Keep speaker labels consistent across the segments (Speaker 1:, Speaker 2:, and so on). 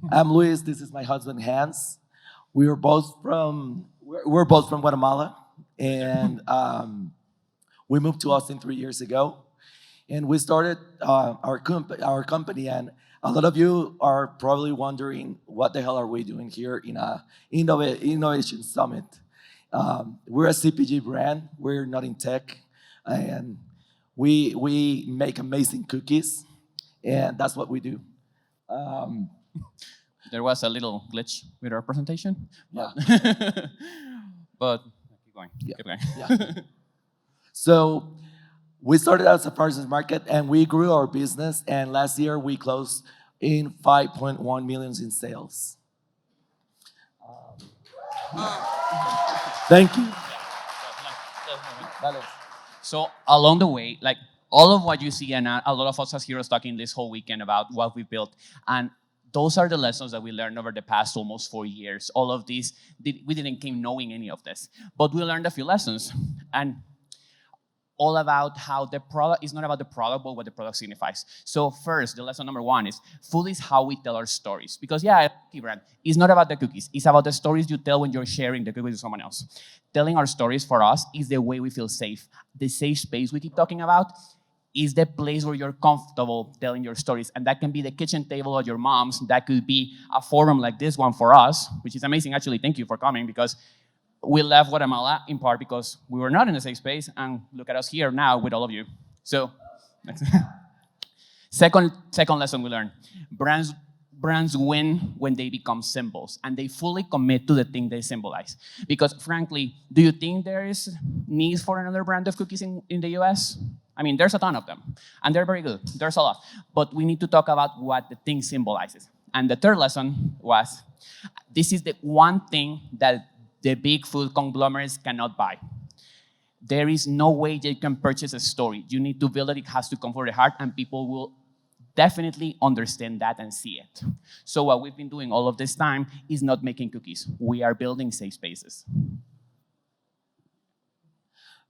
Speaker 1: I'm Luis. This is my husband Hans. We're both from Guatemala, and we moved to Austin 3 years ago, and we started our company. And a lot of you are probably wondering what the hell are we doing here in a innovation summit. We're a CPG brand. We're not in tech, and we make amazing cookies, and that's what we do. Um,
Speaker 2: There was a little glitch with our presentation,
Speaker 1: yeah,
Speaker 2: but keep going.
Speaker 1: yeah,
Speaker 2: Keep going.
Speaker 1: yeah. So we started as a farmers market, and we grew our business. And last year we closed in 5.1 millions in sales. Thank you.
Speaker 2: So along the way, like all of what you see, and a lot of us as heroes talking this whole weekend about what we built, and those are the lessons that we learned over the past almost 4 years. All of these, we didn't came knowing any of this, but we learned a few lessons, and all about how the product is not about the product, but what the product signifies. So first, the lesson number one is food is how we tell our stories. Because yeah, cookie brand, it's not about the cookies. It's about the stories you tell when you're sharing the cookies with someone else. Telling our stories for us is the way we feel safe. The safe space we keep talking about is the place where you're comfortable telling your stories. And that can be the kitchen table at your mom's. That could be a forum like this one for us, which is amazing. Actually, thank you for coming, because we left Guatemala in part because we were not in a safe space, and look at us here now with all of you. So, second lesson we learned: brands win when they become symbols and they fully commit to the thing they symbolize. Because frankly, do you think there is need for another brand of cookies in the US? I mean, there's a ton of them, and they're very good. There's a lot, but we need to talk about what the thing symbolizes. And the third lesson was, this is the one thing that the big food conglomerates cannot buy. There is no way they can purchase a story. You need to build it. It has to come from the heart, and people will definitely understand that and see it. So what we've been doing all of this time is not making cookies. We are building safe spaces.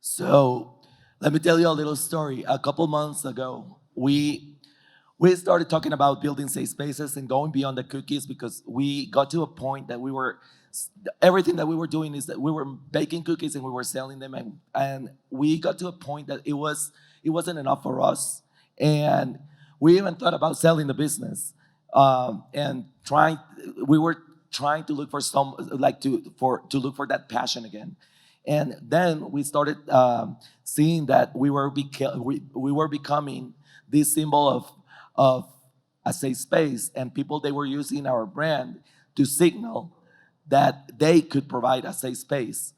Speaker 1: So let me tell you a little story. A couple months ago, we started talking about building safe spaces and going beyond the cookies, because we got to a point that everything that we were doing is that we were baking cookies and we were selling them, and we got to a point that it wasn't enough for us, and we even thought about selling the business, and we were trying to look for some, like to look for that passion again. And then we started seeing that we were becoming this symbol of a safe space, and people, they were using our brand to signal that they could provide a safe space.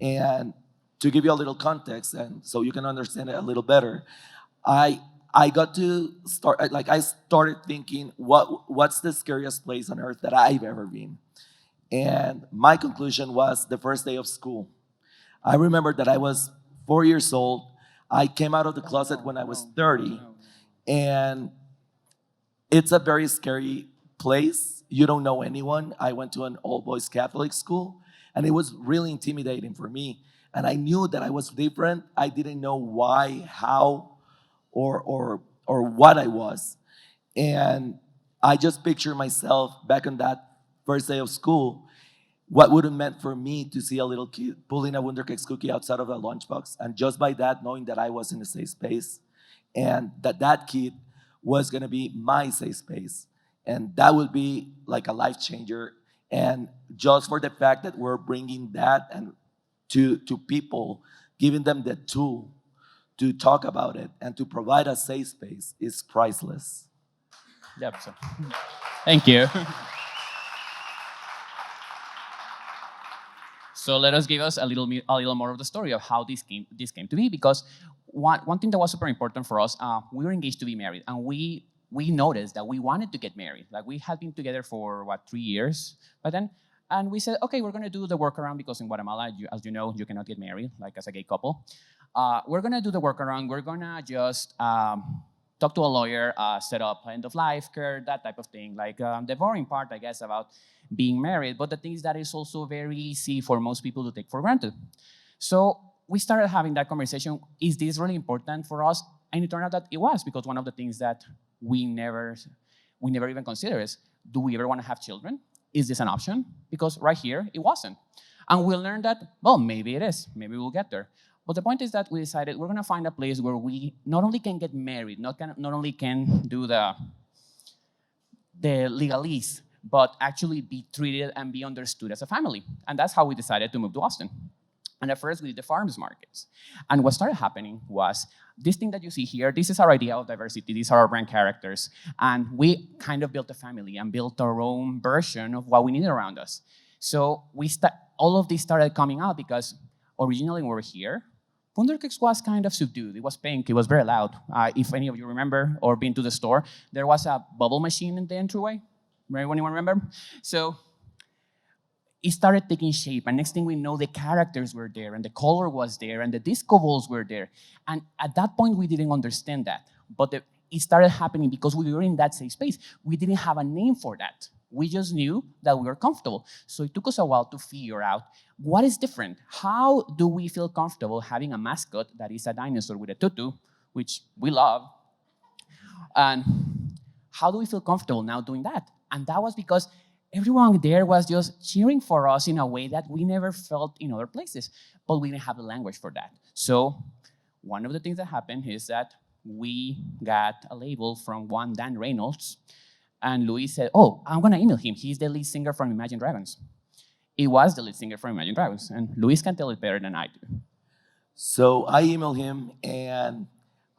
Speaker 1: And to give you a little context, and so you can understand it a little better, I got to start, like, I started thinking, what's the scariest place on earth that I've ever been? And my conclusion was the first day of school. I remember that I was 4 years old. I came out of the closet when I was 30, and it's a very scary place. You don't know anyone. I went to an all-boys Catholic school, and it was really intimidating for me. And I knew that I was different. I didn't know why, how, or what I was. And I just pictured myself back on that first day of school, what would have meant for me to see a little kid pulling a Wunderkeks cookie outside of a lunchbox, and just by that, knowing that I was in a safe space, and that kid was gonna be my safe space. And that would be like a life changer. And just for the fact that we're bringing that and to people, giving them the tool to talk about it and to provide a safe space is priceless.
Speaker 2: Yep. So, thank you. So let us give us a little more of the story of how this came to be. Because one thing that was super important for us, we were engaged to be married, and we noticed that we wanted to get married. Like, we had been together for 3 years by then, and we said, okay, we're gonna do the workaround, because in Guatemala, as you know, you cannot get married like as a gay couple. We're gonna do the workaround. We're gonna just talk to a lawyer, set up end of life care, that type of thing. Like the boring part, I guess, about being married, but the thing is that is also very easy for most people to take for granted. So we started having that conversation. Is this really important for us? And it turned out that it was, because one of the things that we never even considered is, do we ever want to have children? Is this an option? Because right here, it wasn't. And we learned that, well, maybe it is. Maybe we'll get there. But the point is that we decided we're going to find a place where we not only can get married, not only can do the legalese, but actually be treated and be understood as a family. And that's how we decided to move to Austin. And at first, we did the farmers markets. And what started happening was this thing that you see here, this is our idea of diversity. These are our brand characters. And we kind of built a family and built our own version of what we needed around us. So all of this started coming out because originally when we were here, Wunderkeks was kind of subdued. It was pink. It was very loud. If any of you remember or been to the store, there was a bubble machine in the entryway. Anyone remember? So it started taking shape, and next thing we know, the characters were there, and the color was there, and the disco balls were there. And at that point, we didn't understand that. But it started happening because we were in that safe space. We didn't have a name for that. We just knew that we were comfortable. So it took us a while to figure out what is different. How do we feel comfortable having a mascot that is a dinosaur with a tutu, which we love? And how do we feel comfortable now doing that? And that was because everyone there was just cheering for us in a way that we never felt in other places, but we didn't have the language for that. So one of the things that happened is that we got a label from one Dan Reynolds, and Luis said, oh, I'm gonna email him. He's the lead singer from Imagine Dragons. He was the lead singer from Imagine Dragons, and Luis can tell it better than I do.
Speaker 1: So I emailed him and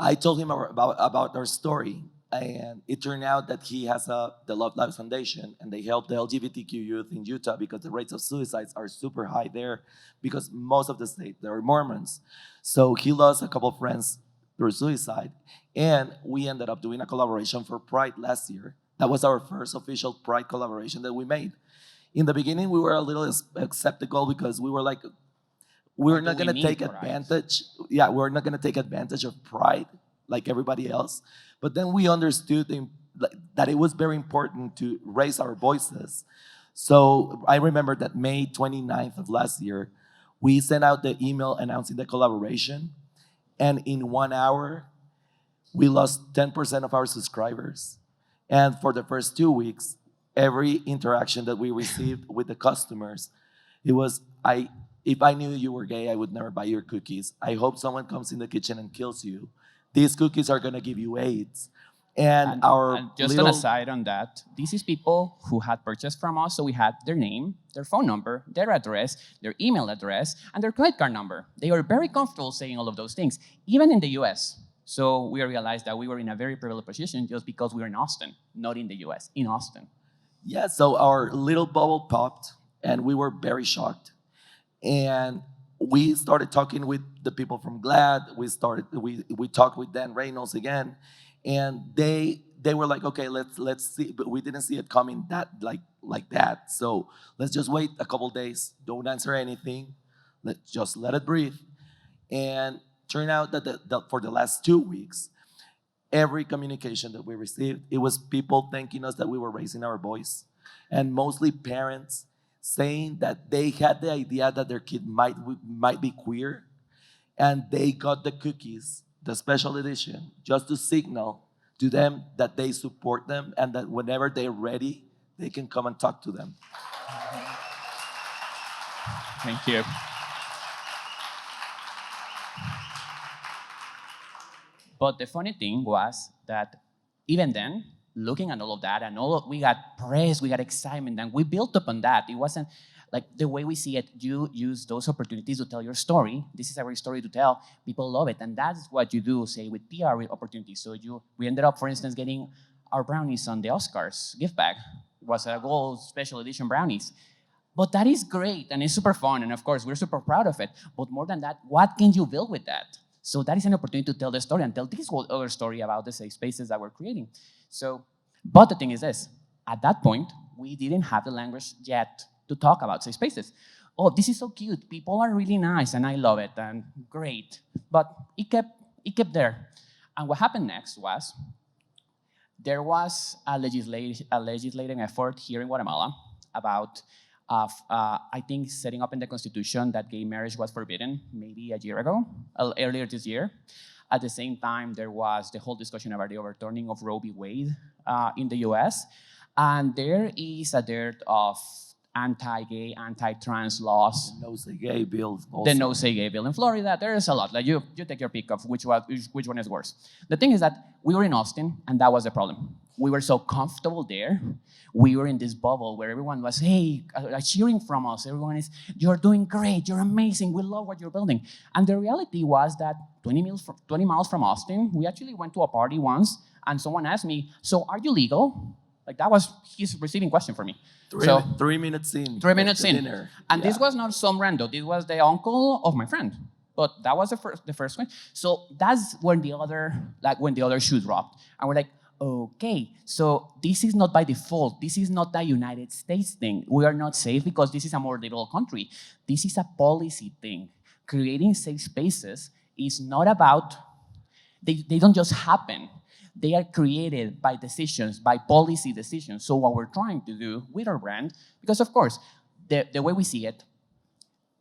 Speaker 1: I told him about our story. And it turned out that he has the Love Lives Foundation, and they help the LGBTQ youth in Utah because the rates of suicides are super high there because most of the state, there are Mormons. So he lost a couple of friends through suicide. And we ended up doing a collaboration for Pride last year. That was our first official Pride collaboration that we made. In the beginning, we were a little skeptical because we were like, we're not going to take advantage. Yeah, we're not going to take advantage of Pride like everybody else. But then we understood that it was very important to raise our voices. So I remember that May 29th of last year, we sent out the email announcing the collaboration. And in 1 hour, we lost 10% of our subscribers. And for the first 2 weeks, every interaction that we received with the customers, it was, if I knew you were gay, I would never buy your cookies. I hope someone comes in the kitchen and kills you. These cookies are going to give you AIDS. And
Speaker 2: just an aside on that, this is people who had purchased from us, so we had their name, their phone number, their address, their email address, and their credit card number. They were very comfortable saying all of those things, even in the US. So we realized that we were in a very privileged position just because we were in Austin, not in the US, in Austin.
Speaker 1: Yeah, so our little bubble popped, and we were very shocked. And we started talking with the people from GLAAD. We talked with Dan Reynolds again, and they were like, okay, let's see, but we didn't see it coming that like that. So let's just wait a couple days. Don't answer anything. Let's just let it breathe. And turned out that for the last 2 weeks, every communication that we received, it was people thanking us that we were raising our voice, and mostly parents saying that they had the idea that their kid might be queer, and they got the cookies, the special edition, just to signal to them that they support them and that whenever they're ready, they can come and talk to them.
Speaker 2: Thank you. But the funny thing was that even then, looking at all of that, and we got praise, we got excitement, and we built upon that. It wasn't like the way we see it. You use those opportunities to tell your story. This is a great story to tell. People love it, and that's what you do, say, with PR opportunities. So we ended up, for instance, getting our brownies on the Oscars gift bag. It was a gold special edition brownies. But that is great, and it's super fun, and of course, we're super proud of it. But more than that, what can you build with that? So that is an opportunity to tell the story and tell this whole other story about the safe spaces that we're creating. So, but the thing is this, at that point, we didn't have the language yet to talk about safe spaces. Oh, this is so cute. People are really nice, and I love it, and great. But it kept there. And what happened next was there was a legislating effort here in Guatemala about I think setting up in the Constitution that gay marriage was forbidden maybe a year ago, earlier this year. At the same time, there was the whole discussion about the overturning of Roe v. Wade in the US. And there is a dearth of anti-gay, anti-trans laws.
Speaker 1: No say gay bill. Also.
Speaker 2: The no say gay bill in Florida. There's a lot. Like you take your pick of which one is worse. The thing is that we were in Austin, and that was the problem. We were so comfortable there. We were in this bubble where everyone was, hey, cheering from us. Everyone is, you're doing great. You're amazing. We love what you're building. And the reality was that 20 miles from Austin, we actually went to a party once, and someone asked me, so are you legal? Like that was his receiving question for me. So
Speaker 1: 3 minutes in.
Speaker 2: 3 minutes in.
Speaker 1: Dinner.
Speaker 2: And this was not some rando. This was the uncle of my friend. But that was the first one. So that's when the other shoe dropped. And we're like, okay, so this is not by default. This is not the United States thing. We are not safe because this is a more liberal country. This is a policy thing. Creating safe spaces is not about, they don't just happen. They are created by decisions, by policy decisions. So what we're trying to do with our brand, because of course, the way we see it,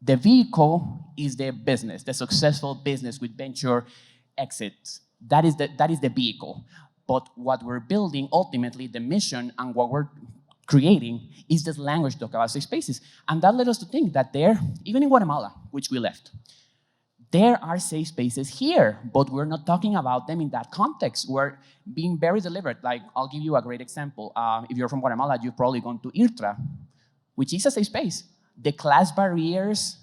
Speaker 2: the vehicle is the business, the successful business with venture exits. That is the vehicle. But what we're building, ultimately, the mission and what we're creating is this language to talk about safe spaces. And that led us to think that there, even in Guatemala, which we left, there are safe spaces here, but we're not talking about them in that context. We're being very deliberate. Like, I'll give you a great example. If you're from Guatemala, you've probably gone to IRTRA, which is a safe space. The class barriers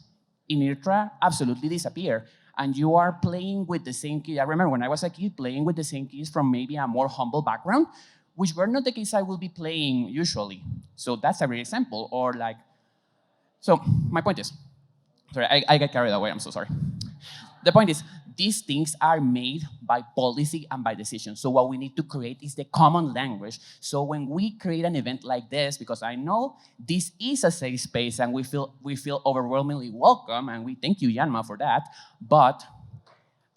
Speaker 2: in IRTRA absolutely disappear. And you are playing with the same kids. I remember when I was a kid playing with the same kids from maybe a more humble background, which were not the kids I will be playing usually. So that's a great example. Or like, so my point is, sorry, I get carried away, I'm so sorry. The point is, these things are made by policy and by decision. So what we need to create is the common language. So when we create an event like this, because I know this is a safe space and we feel overwhelmingly welcome, and we thank you, Yanma, for that, but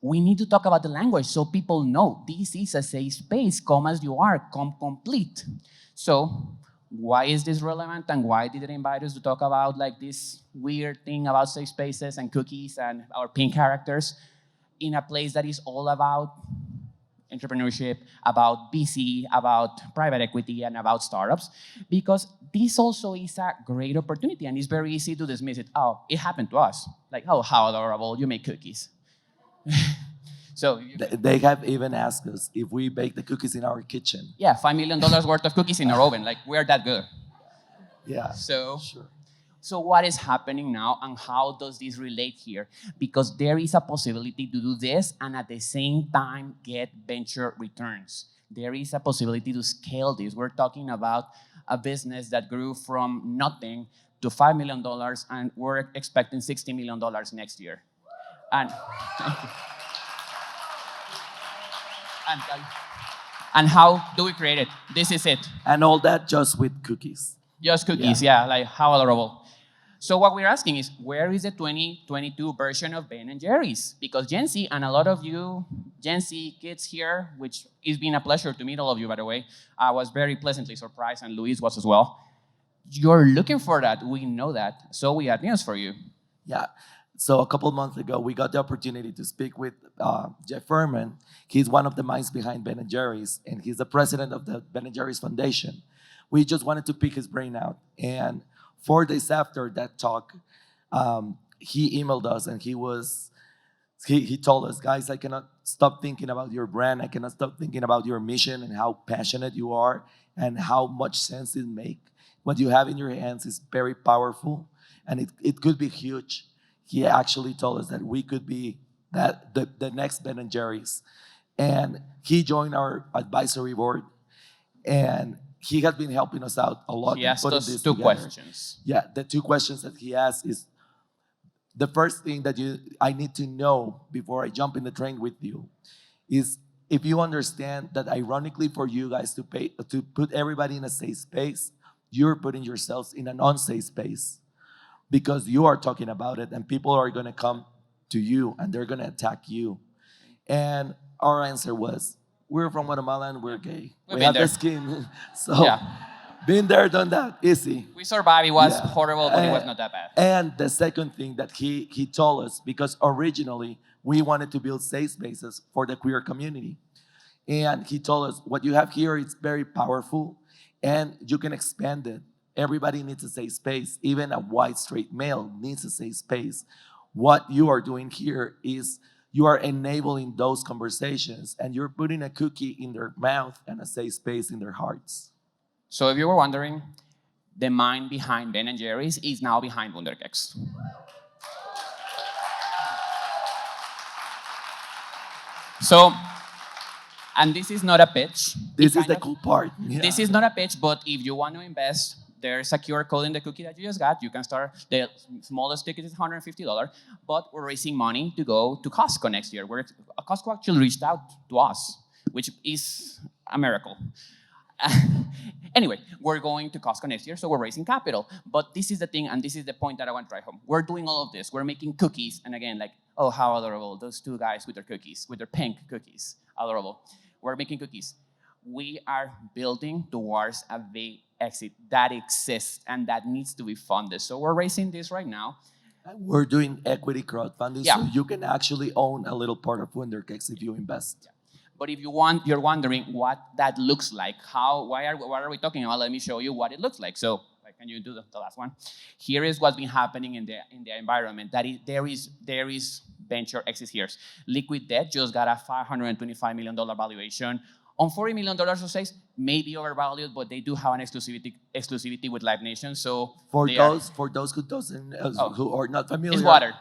Speaker 2: we need to talk about the language so people know this is a safe space. Come as you are, come complete. So why is this relevant, and why did they invite us to talk about like this weird thing about safe spaces and cookies and our pink characters in a place that is all about entrepreneurship, about VC, about private equity, and about startups? Because this also is a great opportunity, and it's very easy to dismiss it. Oh, it happened to us. Like, oh, how adorable, you make cookies. So
Speaker 1: they have even asked us if we bake the cookies in our kitchen.
Speaker 2: Yeah, $5 million worth of cookies in our oven. Like, we're that good.
Speaker 1: Yeah.
Speaker 2: So,
Speaker 1: sure.
Speaker 2: So what is happening now, and how does this relate here? Because there is a possibility to do this and at the same time get venture returns. There is a possibility to scale this. We're talking about a business that grew from nothing to $5 million, and we're expecting $60 million next year. And thank you. And how do we create it? This is it.
Speaker 1: And all that just with cookies.
Speaker 2: Just cookies, yeah, like how adorable. So what we're asking is, where is the 2022 version of Ben & Jerry's? Because Gen Z, and a lot of you Gen Z kids here, which it's been a pleasure to meet all of you, by the way. I was very pleasantly surprised, and Luis was as well. You're looking for that, we know that, so we had news for you.
Speaker 1: Yeah. So a couple months ago, we got the opportunity to speak with Jeff Furman. He's one of the minds behind Ben & Jerry's, and he's the president of the Ben & Jerry's Foundation. We just wanted to pick his brain out. And 4 days after that talk, he emailed us, and he told us, guys, I cannot stop thinking about your brand. I cannot stop thinking about your mission and how passionate you are and how much sense it makes. What you have in your hands is very powerful, and it could be huge. He actually told us that we could be the next Ben & Jerry's. And he joined our advisory board, and he has been helping us out a lot.
Speaker 2: He asked us two questions.
Speaker 1: Yeah, the 2 questions that he asked is, the first thing that I need to know before I jump in the train with you is if you understand that ironically for you guys to put everybody in a safe space, you're putting yourselves in an unsafe space. Because you are talking about it, and people are going to come to you and they're going to attack you. And our answer was, we're from Guatemala and we're gay. We have the skin. So, been there, done that, easy.
Speaker 2: We survived. It was horrible, but it was not that bad.
Speaker 1: And the second thing that he told us, because originally we wanted to build safe spaces for the queer community. And he told us, what you have here is very powerful. and you can expand it. Everybody needs a safe space. Even a white straight male needs a safe space. What you are doing here is you are enabling those conversations and you're putting a cookie in their mouth and a safe space in their hearts.
Speaker 2: So if you were wondering, the mind behind Ben and Jerry's is now behind Wunderkeks. So, and this is not a pitch.
Speaker 1: This is the cool part. Yeah.
Speaker 2: This is not a pitch, but if you want to invest, there's a QR code in the cookie that you just got. You can start. The smallest ticket is $150, but we're raising money to go to Costco next year. Costco actually reached out to us, which is a miracle. Anyway, we're going to Costco next year, so we're raising capital. But this is the thing, and this is the point that I want to drive home. We're doing all of this. We're making cookies, and again, like, oh, how adorable. Those two guys with their cookies, with their pink cookies. Adorable. We're making cookies. We are building towards a big exit that exists and that needs to be funded. So we're raising this right now.
Speaker 1: We're doing equity crowdfunding,
Speaker 2: Yeah.
Speaker 1: so you can actually own a little part of Wunderkeks if you invest.
Speaker 2: Yeah. But if you're wondering what that looks like, what are we talking about? Let me show you what it looks like. So, can you do the last one? Here is what's been happening in the environment. That is, there is venture exits here. Liquid Death just got a $525 million valuation. On $40 million of sales, maybe overvalued, but they do have an exclusivity with Live Nation. So
Speaker 1: for those who are not familiar,
Speaker 2: it's water.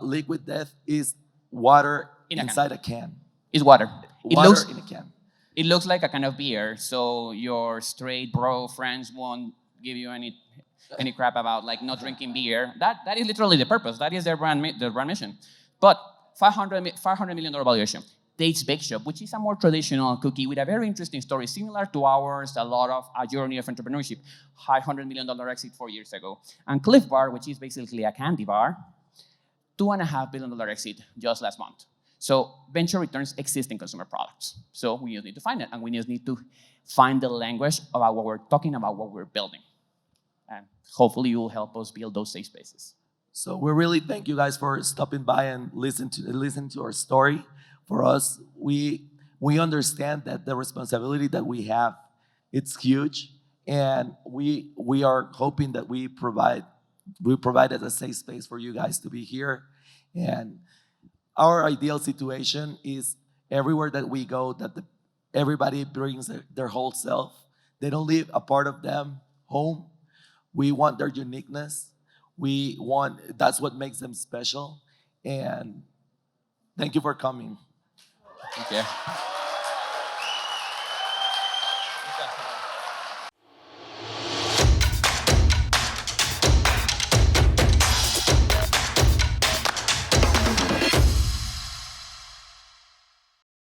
Speaker 1: Liquid Death is water inside a can.
Speaker 2: It's water.
Speaker 1: Water in a can.
Speaker 2: It looks like a kind of beer, so your straight bro friends won't give you any crap about like not drinking beer. That is literally the purpose. That is their brand mission. But $500 million valuation. Date's Bake Shop, which is a more traditional cookie with a very interesting story, similar to ours, a journey of entrepreneurship. $500 million exit 4 years ago. And Cliff Bar, which is basically a candy bar, $2.5 billion exit just last month. So venture returns existing consumer products. So we just need to find it, and we just need to find the language about what we're talking about, what we're building. And hopefully you will help us build those safe spaces.
Speaker 1: So we really thank you guys for stopping by and listen to our story. For us, we understand that the responsibility that we have, it's huge, and we are hoping that we provided a safe space for you guys to be here. And our ideal situation is everywhere that we go, that everybody brings their whole self. They don't leave a part of them home. We want their uniqueness. That's what makes them special. And thank you for coming.
Speaker 2: Thank you.